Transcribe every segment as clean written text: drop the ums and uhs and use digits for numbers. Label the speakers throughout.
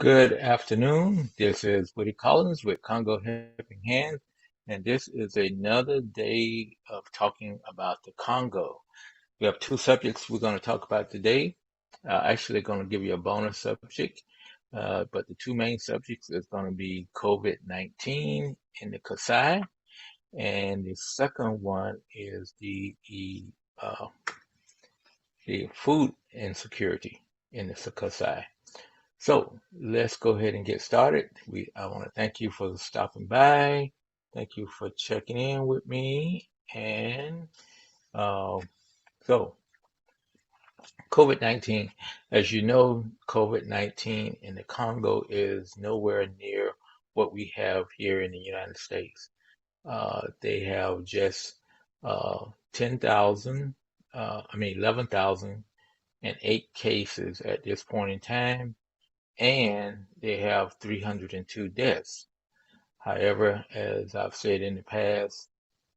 Speaker 1: Good afternoon. This is Woody Collins with Congo Helping Hands, and this is another day of talking about the Congo. We have two subjects we're going to talk about today. Actually, going to give you a bonus subject, but the two main subjects is going to be COVID-19 in the Kasai, and the second one is uh, the food insecurity in the Kasai. So let's go ahead and get started. I want to thank you for stopping by. Thank you for checking in with me. And uh, so, COVID-19, as you know, COVID-19 in the Congo is nowhere near what we have here in the United States. They have just 10,000, 11,008 cases at this point in time, and they have 302 deaths. However, as I've said in the past,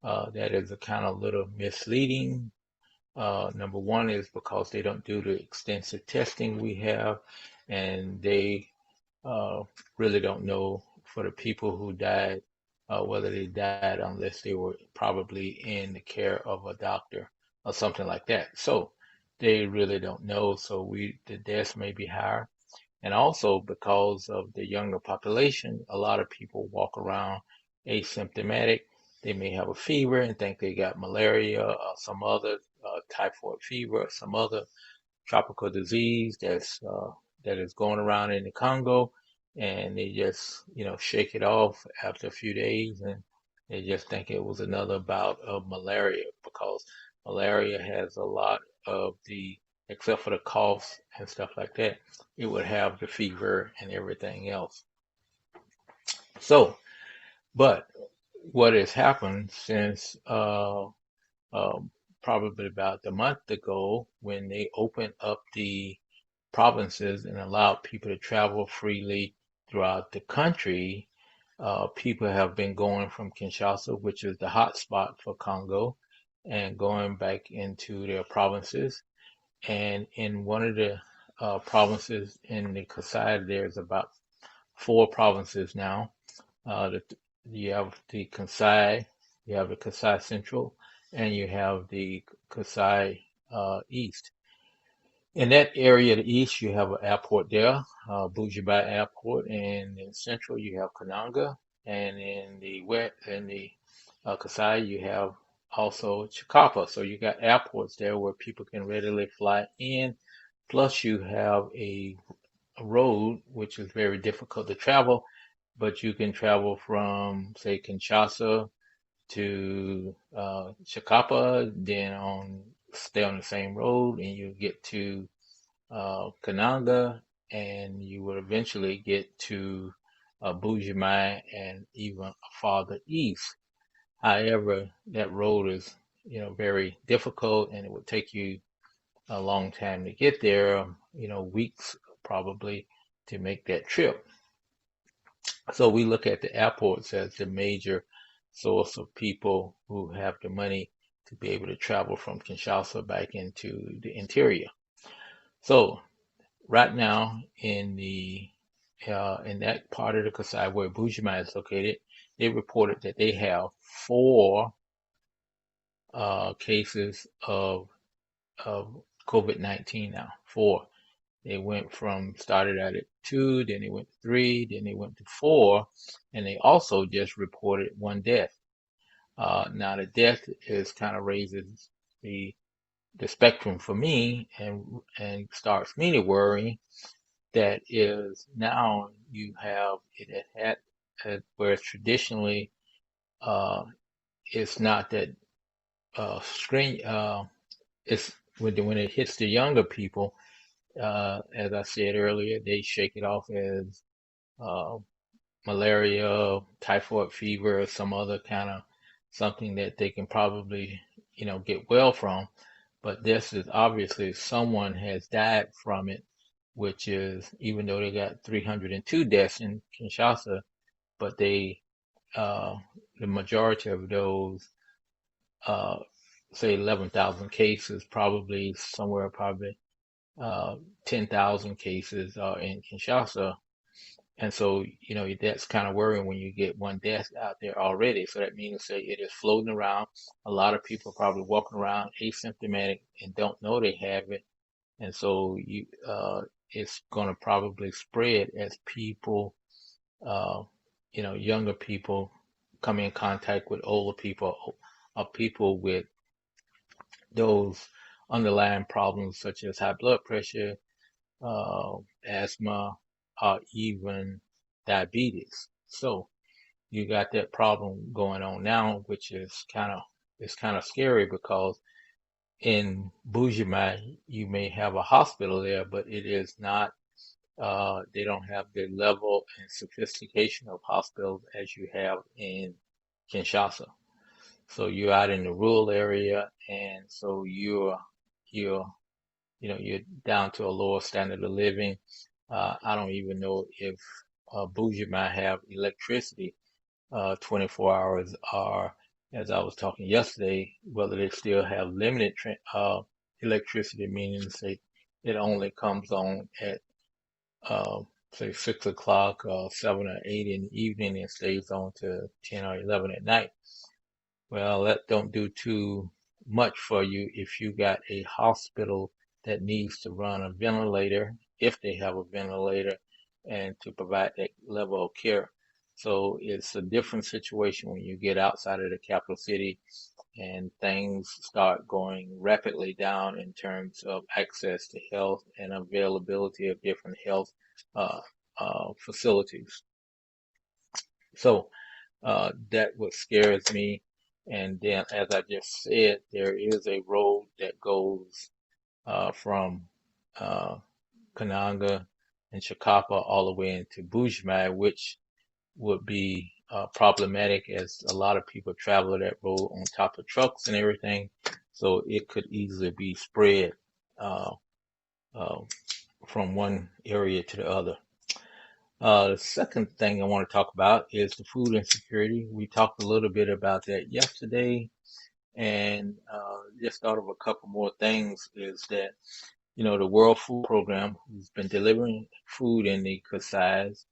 Speaker 1: that is a kind of little misleading. Number one is because they don't do the extensive testing we have, and they uh, really don't know for the people who died whether they died unless they were probably in the care of a doctor or something like that. So they really don't know. So the deaths may be higher. And also because of the younger population, a lot of people walk around asymptomatic. They may have a fever and think they got malaria or some other typhoid fever or some other tropical disease that is going around in the Congo, and they just shake it off after a few days, and they just think it was another bout of malaria because malaria has a lot of the except for the coughs and stuff like that, it would have the fever and everything else. So, but what has happened since um, probably about a month ago when they opened up the provinces and allowed people to travel freely throughout the country, people have been going from Kinshasa, which is the hot spot for Congo, and going back into their provinces. And in one of the provinces in the Kasai, there's about four provinces now. The, you have the Kasai, you have the Kasai Central, and you have the Kasai East. In that area, the east, you have an airport there, Bujiba Airport, and in central you have Kananga, and in the west, in the Kasai, you have also Chikapa. So you got airports there where people can readily fly in. Plus, you have a road which is very difficult to travel, but you can travel from, say, Kinshasa to Chikapa, then stay on the same road, and you get to Kananga, and you will eventually get to Bujimai and even farther east. However, that road is, very difficult, and it would take you a long time to get there, weeks probably to make that trip. So we look at the airports as the major source of people who have the money to be able to travel from Kinshasa back into the interior. So right now in that part of the Kasai where Bujima is located, they reported that they have four cases of COVID-19 now. Four. They went from started out at two, then they went to three, then they went to four, and they also just reported one death. Now the death is kind of raises the the spectrum for me and starts me to worry that is now you have it at whereas traditionally uh, it's not that screen it's when it hits the younger people, as I said earlier, they shake it off as uh, malaria, typhoid fever, or some other kind of something that they can probably get well from. But this is obviously someone has died from it, which is even though they got 302 deaths in Kinshasa, but uh, the majority of those, uh, say 11,000 cases, probably somewhere probably uh, 10,000 cases are in Kinshasa. And so, that's kind of worrying when you get one death out there already. So that means that it is floating around. A lot of people are probably walking around asymptomatic and don't know they have it. And so it's going to probably spread as people, uh, younger people come in contact with older people, or people with those underlying problems such as high blood pressure, uh, asthma, or even diabetes. So you got that problem going on now, which is kind of scary because in Bujima you may have a hospital there, but it is not. They don't have the level and sophistication of hospitals as you have in Kinshasa. So you're out in the rural area, and so you're you're down to a lower standard of living. I don't even know if Bougie might have electricity 24 hours, or as I was talking yesterday, whether they still have limited electricity, meaning say it only comes on at uh, say 6 o'clock, 7 or 8 in the evening, and stays on to 10 or 11 at night. Well, that don't do too much for you if you got a hospital that needs to run a ventilator, if they have a ventilator, and to provide that level of care. So it's a different situation when you get outside of the capital city and things start going rapidly down in terms of access to health and availability of different health uh, facilities. So that what scares me. And then, as I just said, there is a road that goes from uh, Kananga and Chikapa all the way into Bujimai, which would be problematic as a lot of people travel that road on top of trucks and everything. So it could easily be spread uh, uh, from one area to the other. The second thing I want to talk about is the food insecurity. We talked a little bit about that yesterday, and just thought of a couple more things. Is that the World Food Program has been delivering food in the Kasais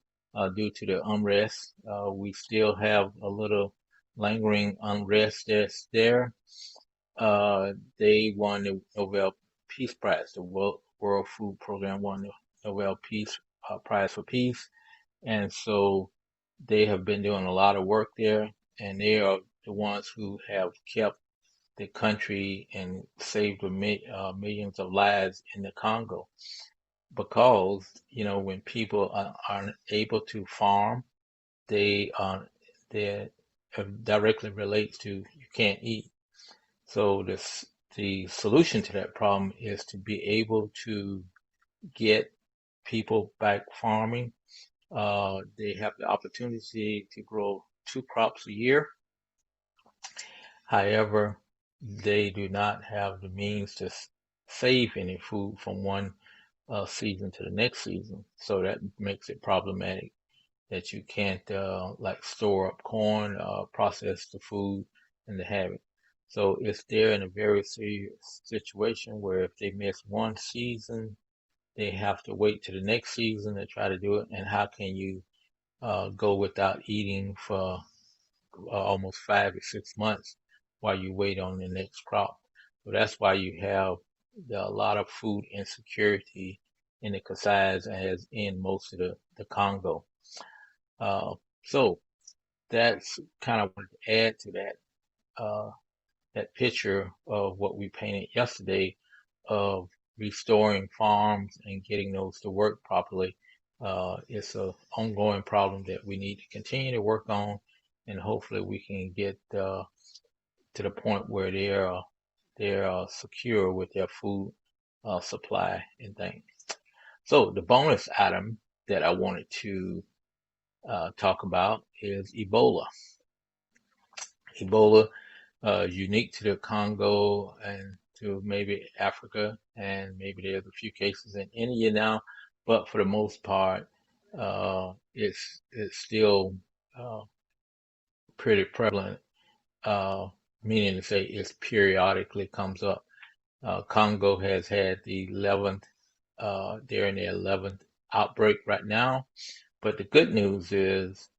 Speaker 1: due to the unrest. We still have a little lingering unrest that's there. They won the Nobel Peace Prize. The World Food Program won the Nobel Peace Prize for Peace, and so they have been doing a lot of work there, and they are the ones who have kept the country and saved millions of lives in the Congo. Because, when people aren't able to farm, they they directly relates to you can't eat. So the solution to that problem is to be able to get people back farming. They have the opportunity to grow 2 crops a year. However, they do not have the means to save any food from one season to the next season. So that makes it problematic that you can't like store up corn, process the food, and to have it. So it's there in a very serious situation where if they miss one season, they have to wait to the next season to try to do it. And how can you go without eating for almost 5 to 6 months while you wait on the next crop? So that's why you have a lot of food insecurity in the Kasais as in most of the Congo. Uh, so that's kind of wanted to add to that picture of what we painted yesterday of restoring farms and getting those to work properly. It's an ongoing problem that we need to continue to work on, and hopefully we can get to the point where they're secure with their food supply and things. So the bonus item that I wanted to talk about is Ebola. Ebola unique to the Congo and to maybe Africa, and maybe there's a few cases in India now, but for the most part, it's still uh, pretty prevalent. Uh, Meaning to say it periodically comes up. Congo has had the 11th, they're in the 11th outbreak right now, But the good news is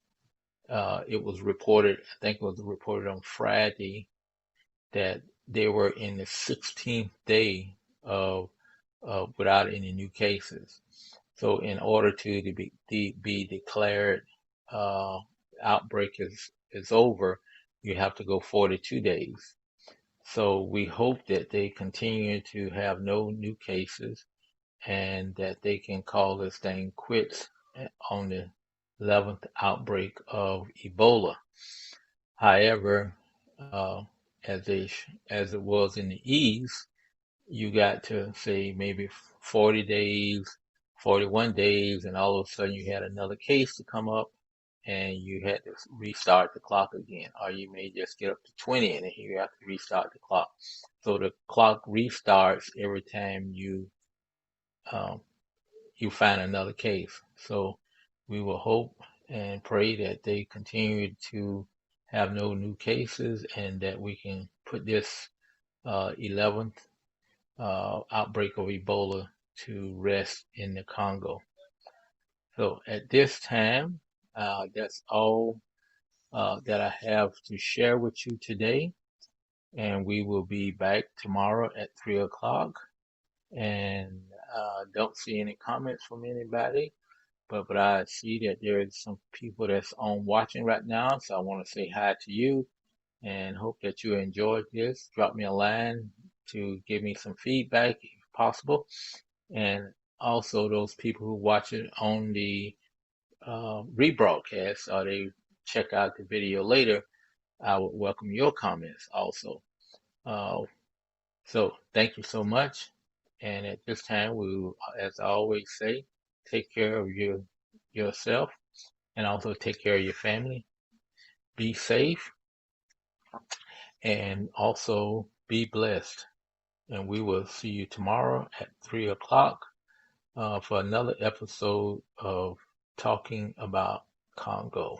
Speaker 1: it was reported, I think it was reported on Friday, that they were in the 16th day of without any new cases. So in order be declared uh, outbreak is over, you have to go 42 days. So we hope that they continue to have no new cases and that they can call this thing quits on the 11th outbreak of Ebola. However, uh, as it was in the East, you got to say maybe 40 days, 41 days, and all of a sudden you had another case to come up and you had to restart the clock again. Or you may just get up to 20 and then you have to restart the clock. So the clock restarts every time um, you find another case. So we will hope and pray that they continue to have no new cases and that we can put this 11th outbreak of Ebola to rest in the Congo. So at this time, that's all that I have to share with you today. And we will be back tomorrow at 3 o'clock. And don't see any comments from anybody. But I see that there is some people that's on watching right now. So I want to say hi to you and hope that you enjoyed this. Drop me a line to give me some feedback if possible. And also those people who watch it on the rebroadcast or they check out the video later, I would welcome your comments also. Uh, so thank you so much. And at this time, we will, as I always say, take care of yourself and also take care of your family. Be safe and also be blessed. And we will see you tomorrow at 3 o'clock for another episode of Talking About Congo.